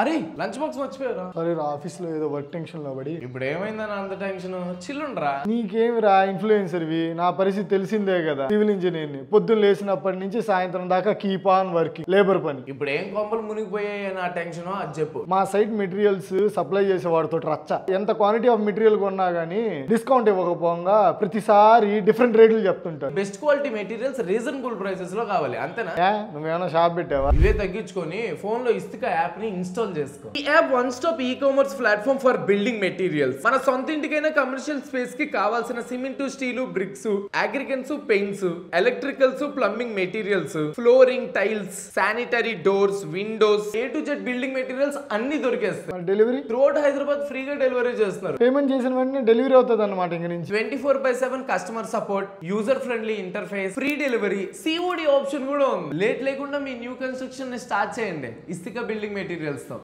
అరే lunch box మర్చిపోయారా? అరే ఆఫీస్ లో ఏదో వర్క్ టెన్షన్ లో పడి ఇప్పుడు ఏమైందని అంత టెన్షన్? చిల్లుండ్రా. నీకేమి రా ఇన్ఫ్లుయెన్సర్వి, నా పరిస్థితి తెలిసిందే కదా. సివిల్ ఇంజనీర్ని, పొద్దున్న లేచినప్పటి నుంచి సాయంత్రం దాకా కీప్ ఆన్ వర్కింగ్, లేబర్ పని. ఇప్పుడు ఏం కొంపలు మునిగిపోయాయి నా టెన్షన్ అది చెప్పు. మా సైట్ మెటీరియల్స్ సప్లై చేసే వాడితో రచ్చ. ఎంత క్వాంటిటీ ఆఫ్ మెటీరియల్ కొన్నా గానీ డిస్కౌంట్ ఇవ్వకపోగా ప్రతిసారి డిఫరెంట్ రేట్లు చెప్తుంటారు. Best quality materials reasonable prices లో కావాలి అంతేనా? నువ్వేమైనా షాప్ పెట్టావా? ఇవే తగ్గించుకొని ఫోన్ లో ఇస్తిక యాప్ ని ఇన్స్టాల్ చేసుకో. ఈ app one stop e commerce platform for building materials. మన సొంత ఇంటికైనా కమర్షియల్ స్పేస్ కి కావాల్సిన సిమెంట్, స్టీల్, బ్రిక్స్, అగ్రికన్స్, paints, electricals, plumbing materials, flooring, tiles, sanitary doors, windows, A to Z building materials అన్ని దొరికేస్తాయి. డెలివరీ త్రూఅవుట్ హైదరాబాద్ ఫ్రీగా డెలివరీ చేస్తున్నారు. పేమెంట్ చేసిన వెంటనే డెలివరీ అవుతుంది అన్నమాట. ఇంక నుంచి 24/7 customer support, user friendly interface, free delivery, COD option కూడా ఉంది. లేట్ లేకుండా మీ న్యూ కన్స్ట్రక్షన్ ని స్టార్ట్ చేయండి ఇస్తిక బిల్డింగ్ మెటీరియల్స్ తో.